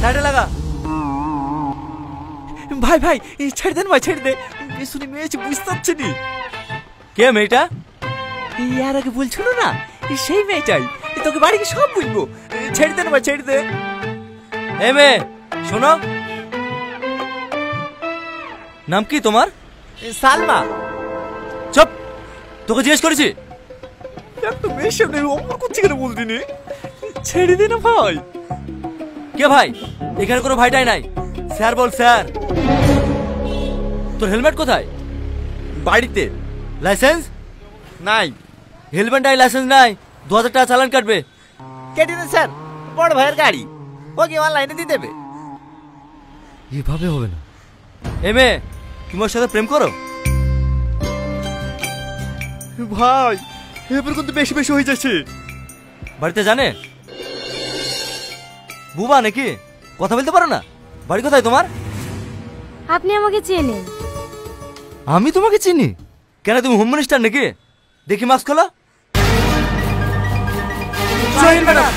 সাইডে লাগা। ভাই ভাই ছেড়ে দেন ভাই, ছেড়ে দে। শুনে মেয়েছে বুঝতে পারছি নি। কে মেয়েটা? ইয়ার আগে বলছিল না সেই মেয়েটাই। তোকে বাড়ি গিয়ে সব বুঝবো। ছেড়ে দেন ভাই, ছেড়ে দে। এ মেয়ে শোনো, নাম কি তোমার? সালমা। চুপ, তোকে জিজ্ঞেস করেছি। একটা মেয়ের সামনে অপর করছি কেন বলতি নি? ছেড়ে দে না ভাই। কে ভাই? এখানে কোনো ভাইটাই নাই। স্যার বল স্যার। তোর হেলমেট কোথায়? বাড়িতে। লাইসেন্স নাই। হেলমেট নাই, লাইসেন্স নাই, 2000 টাকা চালান কাটবে। কেটে দেন স্যার, বড় ভাইয়ের গাড়ি, ওকে অনলাইনে দিয়ে দেবে। এভাবে হবে না। এ মেয়ে, তুমি ওর সাথে প্রেম করো? ভাই এবার কিন্তু বেশি বেশি হয়ে যাচ্ছে। বাড়িতে জানে? বুবা নাকি? কথা বলতে পারো না? বাড়ি কোথায় তোমার? আপনি আমাকে চেনেন? আমি তোমাকে চিনি? কেন, তুমি হোম মিনিস্টার নাকি? দেখি মাস্ক খোলো। ম্যাডাম,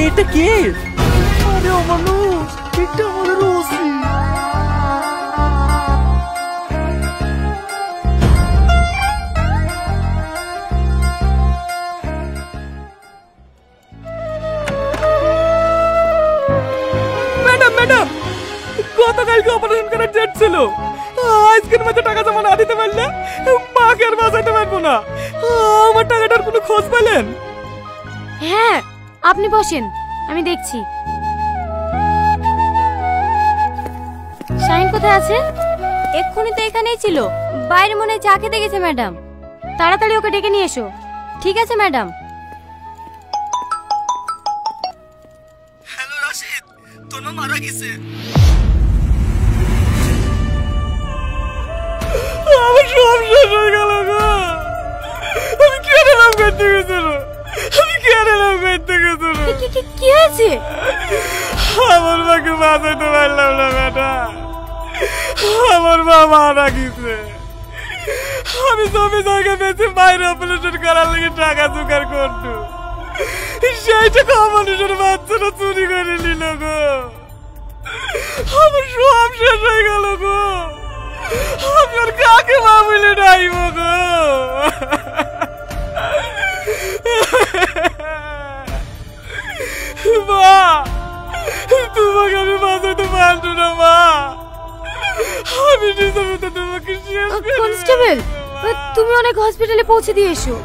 এটা কে? আরে অমানুষ, এটা আমাদের ওসি। ম্যাডাম, গতকালকে অপারেশন করার ডেট ছিল। আজকের মধ্যে টাকা জমা না দিতে পারলে মাকে আর বাঁচাতে পারবো না। আমার টাকাটার কোনো খোঁজ পেলেন? হ্যাঁ, আপনি বসেন, আমি দেখছি। শাহিন কোথায় আছে? এক্ষুনি তো এখানেই ছিল, বাইরে মনে হয় চা খেতে গেছে ম্যাডাম। তাড়াতাড়ি ওকে ডেকে নিয়ে এসো। ঠিক আছে ম্যাডাম। হ্যালো রাশিদ, তোর মা মারা গেছে। আমার সব শেষ হয়ে গেল গো। আমি কেন নাম করতে গেছিল? কি হয়েছে? আমার মাকে বাঁচাতে পারলাম না ম্যাডাম। আমার মা মারা গেছে। আমি জমি জায়গা বেঁচে বাইরে অপারেশন করার লেগে টাকা জোগাড় করতো। সেই টাকা মানুষের বাচ্চারা চুরি করে নিল গো। আমার সব শেষ হয়ে গেল গো। আপনার কাকে মা বলে ডাইব গো? মা, তোমাকে আমি বাঁচাতে পারতো না মা। আমি নিজে তোমাকে কনস্টেবল, তুমি অনেক হসপিটালে পৌঁছে দিয়ে এসো।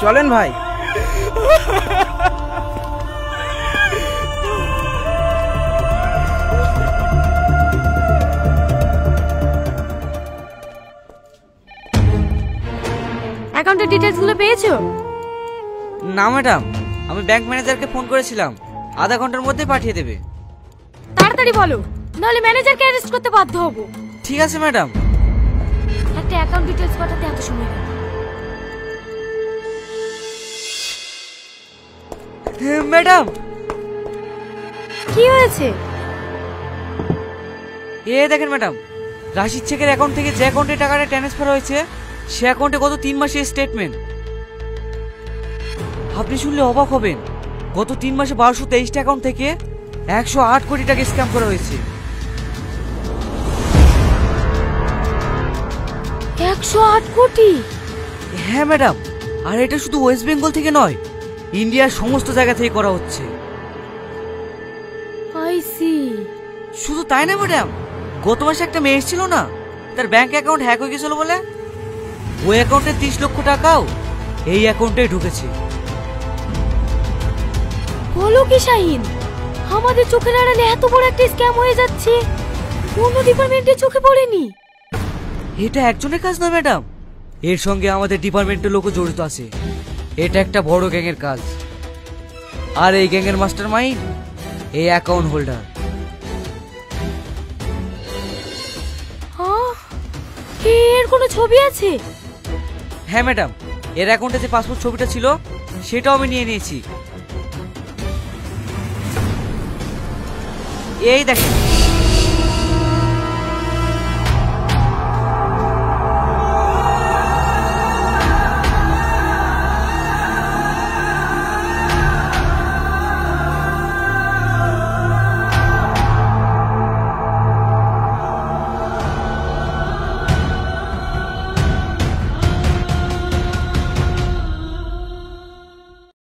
চলেন ভাই। অ্যাকাউন্টের ডিটেইলস গুলো পেয়েছো? না ম্যাডাম, আমি ব্যাংক ম্যানেজারকে ফোন করেছিলাম, আধা ঘন্টার মধ্যে পাঠিয়ে দেবে। তাড়াতাড়ি বলো, নাহলে ম্যানেজারকে অ্যারেস্ট করতে বাধ্য হব। ঠিক আছে ম্যাডাম। একটা অ্যাকাউন্ট ডিটেইলস পাঠাতে এত সময় কেন? ম্যাডাম, কি হয়েছে? দেখেন ম্যাডাম, রাশিদ শেখের অ্যাকাউন্ট থেকে যে অ্যাকাউন্টে টাকাটা ট্রান্সফার হয়েছে সে অ্যাকাউন্টে গত 3 মাসের স্টেটমেন্ট। আপনি শুনলে অবাক হবেন, গত 3 মাসে 1223টা অ্যাকাউন্ট থেকে 108 কোটি টাকা স্ক্যাম করা হয়েছে। 108 কোটি? হ্যাঁ ম্যাডাম, আর এটা শুধু ওয়েস্ট বেঙ্গল থেকে নয়, ইন্ডিয়ার সমস্ত জায়গা থেকে করা হচ্ছে। I see. শুধু তাই না ম্যাডাম, গত মাসে একটা মেয়ে ছিল না, তার ব্যাংক অ্যাকাউন্ট হ্যাক হয়ে গেছিল বলে ওই অ্যাকাউন্টে 30 লক্ষ টাকাও এই অ্যাকাউন্টে ঢুকেছে। বলো কি শাহিন, আমাদের চোখের আড়ালে এত বড় একটা স্ক্যাম হয়ে যাচ্ছে, কোন ডিপার্টমেন্টে চোখে পড়েনি? এটা একজনের কাজ নয় ম্যাডাম, এর সঙ্গে আমাদের ডিপার্টমেন্টের লোকও জড়িত আছে। এটা একটা বড় গ্যাংয়ের কাজ, আর এই গ্যাংয়ের মাস্টারমাইন্ড এই অ্যাকাউন্ট হোল্ডার। এর কোনো ছবি আছে? হ্যাঁ ম্যাডাম, এর অ্যাকাউন্টে যে পাসপোর্ট ছবিটা ছিল সেটাও আমি নিয়ে নিয়েছি। এই দেখেন।